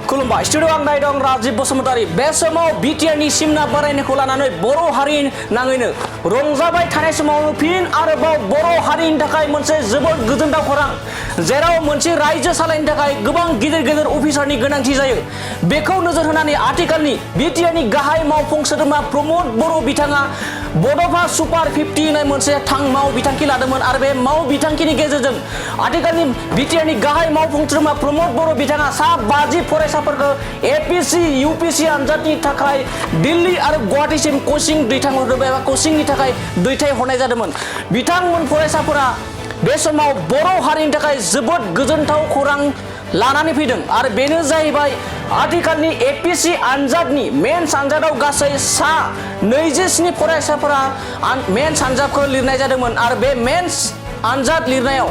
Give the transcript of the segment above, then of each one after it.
खुलुमबाय स्टुडिअ आं नायदों राजिब बसुमतारी बे समाव बिटिआरनि सिमना बारायनायखौ लानानै बर' हारि नाङैनो रंजाबाय थानाय समाव फिन आरोबाव बर' हारिनि थाखाय मोनसे जोबोद गोजोनथाव खौरां जेराव मोनसे रायजो सालायनो थाखाय गोबां गिदिर गिदिर अफिसारनि गोनांथि जायो बेखौ नोजोर होनानै आथिखालनि बिटिआरनि गाहाय मावफुं सोद्रोमा प्रमद बर' बिथाङा बड'फा सुपार 50 होननाय मोनसे माव बिथांखि लादोंमोन आरो बे माव बिथांखिनि गेजेरजों आथिखालनि बिटिआरनि गाहाय मावफुं सोद्रोमा प्रमद बर' बिथाङा सा 50 फरायसाफोरखौ एपीएससी यूपीएससी आनजादनि थाखाय दिल्ली आरो गुवाहाटीसिम कोचिं दैथायहरदों एबा कोचिंनि थाखाय दैथायहरनाय जादोंमोन बिथांमोन फरायसाफोरा बे समाव बर' हारिनि थाखाय जोबोद गोजोनथाव खौरां लानानै फैदों आरो बेनो जाहैबाय आथिखालनि एपीएससी आनजादनि मेन्स आनजादाव गासै सा 27 फरायसाफोरा मेन्स आनजादखौ लिरनाय जादोंमोन आरो बे मेन्स आनजाद लिरनायाव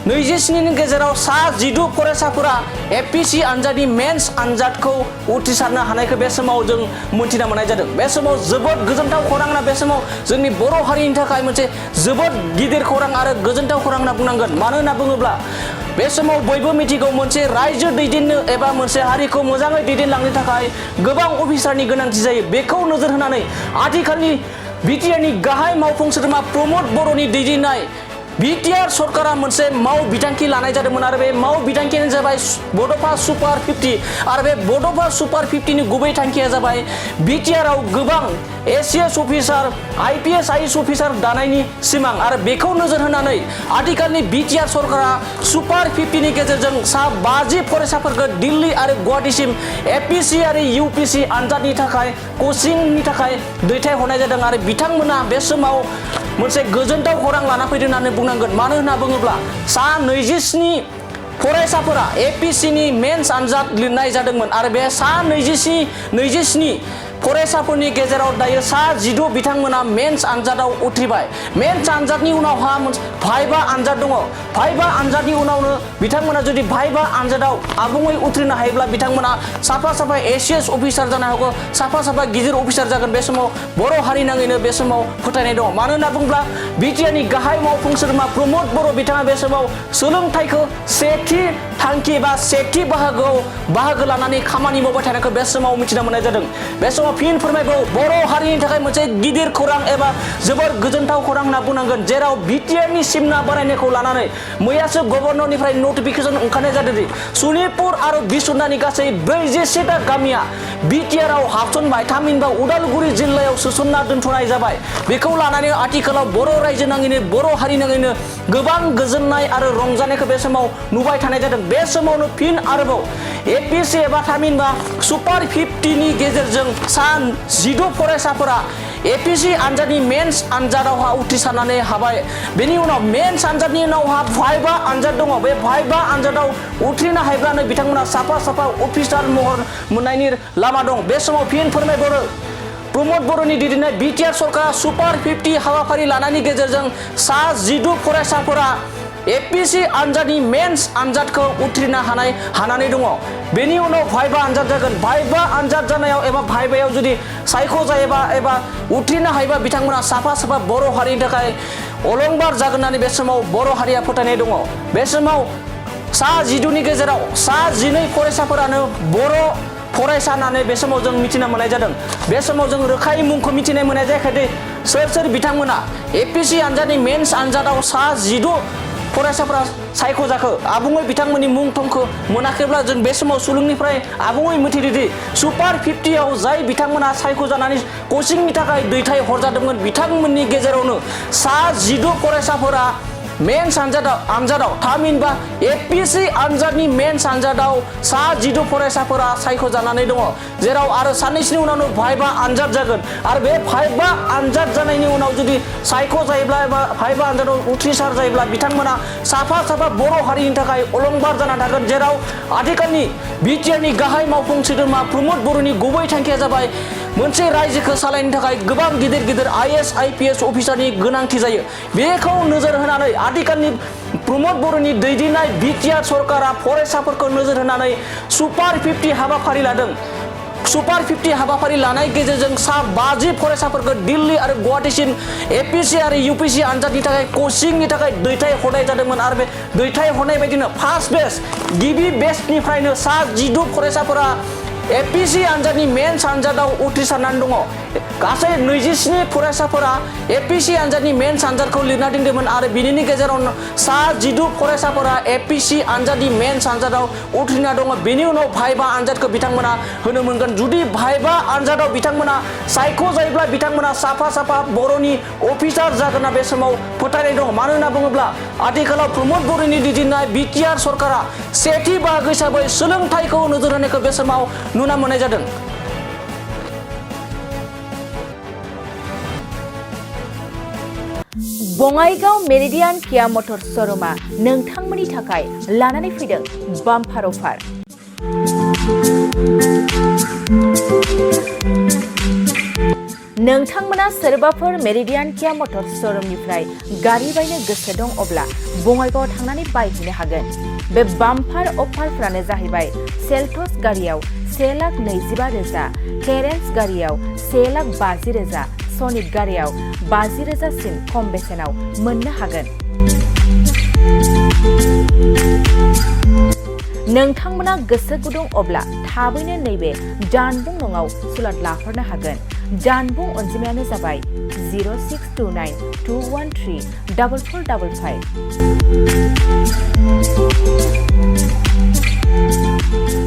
27 नि गेजेराव सा 12 फरायसाफोरा एपीएससी आनजादनि मेन्स आनजादखौ उथ्रिसारनो हानायखौ बे समाव जों मोनथिना मोननाय जादों बे समाव जोबोद गोजोनथाव खौरांना बे समाव जोंनि बर' हारिनि थाखाय मोनसे जोबोद गिदिर खौरां आरो गोजोनथाव खौरां होनना बुंनांगोन मानो होनना बुङोब्ला बे समाव बयबो मिथिगौ मोनसे रायजो दैदेननो एबा मोनसे हारिखौ मोजाङै दैदेनलांनो थाखाय गोबां अफिसारनि गोनांथि जायो बेखौ नोजोर होनानै आथिखालनि बिटिआरनि गाहाय मावफुं सोद्रोमा प्रमद बर'नि दैदेननाय बिटिआर सरकारा मोनसे माव बिथांखि लानाय जादोंमोन आरो बे माव बिथांखियानो जाबाय बड'फा सुपार 50 आरो बे बड'फा सुपार 50 नि गुबै थांखिया जाबाय बिटिआरआव गोबां ACS officer IPS IAS officer दानायनि सिमां आरो बेखौ नोजोर होनानै आथिखालनि बिटिआर सरकारा सुपार 50 नि गेजेरजों सा 50 फरायसाफोरखौ दिल्ली आरो गुवाहाटीसिम एपीएससी आरो यूपीएससी आनजादनि थाखाय कोचिंनि थाखाय दैथायहरनाय जादों आरो बिथांमोना बे समाव मोनसे गोजोनथाव खौरां लाना फैदों होननानै बुंनांगोन मानो होनना बुङोब्ला सा 27 फरायसाफोरा एपीएससी नि मेन्स आनजाद लिरनाय जादोंमोन आरो बे सा 27 फरायसाफोरनि गेजेराव दायो सा 12 बिथांमोना मेन्स आनजादाव उथ्रिबाय मेन्स आनजादनि उनावहा भाइभा आनजाद दङ भाइभा आनजादनि उनावनो बिथांमोना जुदि भाइभा आनजादाव आबुङै उथ्रिनो हायोब्ला बिथांमोना साफा एसीएस अफिसार जानो हागौ साफा गिदिर अफिसार जागोन बे समाव बर' हारि नाङैनो बे समाव फोथायनाय दङ मानो होनना बुङोब्ला बिटिआरनि गाहाय मावफुं सोद्रोमा प्रमद बर' बिथाङा बे समाव सोलोंथाइखौ सेथि थांखि बा सेथि बाहागो लानानै खामानि मावबाय थानायखौ बे समाव मिथिना मोननाय जादों बे समाव फिन फोरमायबाव बर' हारिनि थाखाय मोनसे गिदिर खौरां एबा जोबोर गोजोनथाव खौरां होनना बुंनांगोन जेराव बिटिआरनि सिमना बारायनायखौ लानानै मैयासो गभर्नरनिफ्राय नटिफिकेसन ओंखारनाय जादों दि सनितपुर आरो बिसुनानि गासै 47टा गामिया बिटिआरआव हाबसनबाय थामहिनबा उदालगुरि जिल्लायाव सोसनना दोनथ'नाय जाबाय बेखौ लानानै आथिखालाव बर' रायजो नाङैनो बर' हारि नाङैनो गोबां गोजोननाय आरो रंजानायखौ बे समाव नुबाय थानाय जादों बे समावनो फिन आरोबाव एपीएससी एबा थामहिनबा सुपार 50 नि गेजेरजों सा 12 फरायसाफोरा एपीएससी आनजादनि मेन्स आनजादावहा उथ्रिसारनानै हाबाय बेनि उनाव मेन्स आनजादनि उनावहा भाइभा आनजाद दङ बे भाइभा आनजादाव उथ्रिनो हायोब्लानो बिथांमोना साफा अफिसार महर मोननायनि लामा दं बे समाव फिन फोरमायबावो प्रमद बर'नि दैदेननाय बिटिआर सरकारा सुपार 50 हाबाफारि लानायनि गेजेरजों सा 12 फरायसाफोरा एपीएससी आनजादनि मेन्स आनजादखौ उथ्रिनो हानानै दङ बेनि उनाव भाइभा आनजाद जागोन भाइभा आनजाद जानायाव एबा भाइभायाव जुदि सायख' जायोबा एबा उथ्रिनो हायोबा बिथांमोना साफा बर' हारिनि थाखाय अलंबार जागोन होननानै बे समाव बर' हारिया फोथायनाय दङ बे समाव सा 12 नि गेजेराव सा 12 फरायसाफोरानो बर' फरायसा होननानै बे समाव जों मिथिना मोननाय जादों बे समाव जों रोखायै मुंखौ मिथिनाय मोननाय जायाखै सोर बिथांमोना एपीएससी आनजादनि मेन्स आनजादाव सा 12 फरायसाफोरा सायख'जाखो आबुङै बिथांमोननि मुं थंखौ मोनाखैब्ला जों बे समाव सुलुंनिफ्राय आबुङै मिथिदि सुपार 50 आव जाय बिथांमोना सायख'जानानै कोचिंनि थाखाय दैथायहरजादोंमोन बिथांमोननि गेजेरावनो सा 12 फरायसाफोरा मेन्स आनजादाव थामहिनबा एपीएससी आनजादनि मेन्स आनजादाव सा 12 फरायसाफोरा सायख'जानानै दङ जेराव आरो साननैसोनि उनावनो भाइभा आनजाद जागोन आरो बे भाइभा आनजाद जानायनि उनाव जुदि सायख' जायोब्ला एबा भाइभा आनजादाव उथ्रिसार जायोब्ला बिथांमोना साफा बर' हारिनि थाखाय अलंबार जाना थागोन जेराव आथिखालनि बिटिआरनि गाहाय मावफुं सोद्रोमा प्रमद बर'नि गुबै थांखिया जाबाय मोनसे रायजोखौ सालायनो थाखाय गोबां गिदिर आईएएस आईपीएस अफिसारनि गोनांथि जायो बेखौ नोजोर होनानै आथिखालनि प्रमद बर'नि दैदेननाय बिटिआर सरकारा फरायसाफोरखौ नोजोर होनानै सुपार 50 हाबाफारि लादों सुपार 50 हाबाफारि लानाय गेजेरजों सा 50 फरायसाफोरखौ दिल्ली आरो गुवाहाटीसिम एपीसी आरो यूपीसी आनजादनि थाखाय कोचिंनि थाखाय दैथाय हरनाय जादोंमोन आरो बे दैथाय हरनाय बायदिनो फार्स्ट बेच गिबि बेचनिफ्रायनो सा 12 फरायसाफोरा एपीसी आनजादनि मेन्स आनजादाव उथ्रिसारनानै दङ गासै 27 फरायसाफोरा एपीसी आनजादनि मेन्स आनजादखौ लिरना दोनदोंमोन आरो बिनिनि गेजेराव सा 12 फरायसाफोरा एपीसी आनजादनि मेन्स आनजादाव उथ्रिना दङ बेनि उनाव भाइबा आनजादखौ बिथांमोना होनो मोनगोन जुदि भाइबा आनजादाव बिथांमोना सायख' जायोब्ला बिथांमोना साफा बर'नि अफिसार जागोनना बे समाव फोथायनाय दङ मानो होनना बुङोब्ला आथिखालाव प्रमोद बर'नि दैदेननाय बिटिआर सरकारा सेथि बाहागो हिसाबै सोलोंथाइखौ नोजोर होनायखौ बे समाव नुना मोननाय जादों। बङाइगाव मेरिडियान किया मटर्स श'रुमा नोंथांमोननि थाखाय लानानै फैदों बाम्पार अफार। नोंथांमोना सोरबाफोर मेरिडियान किया मटर्स श'रुमनिफ्राय गारि बायनो गोसो दं अब्ला बङाइगावआव थांनानै बायहैनो हागोन। बे बाम्पार अफारफ्रानो जाहैबाय सेल्टस गारियाव 1,20,000, क्लेरेन्स गारियाव 1,50,000, सनिक गारियाव 50,000सिम खम बेसेनाव मोननो हागोन। नोंथांमोना गोसो गुदुं अब्ला थाबैनो नैबे जानबुं नङाव सुलाद लाहरनो हागोन। जानबुं अनजिमायानो जाबाय 0629 213 4455।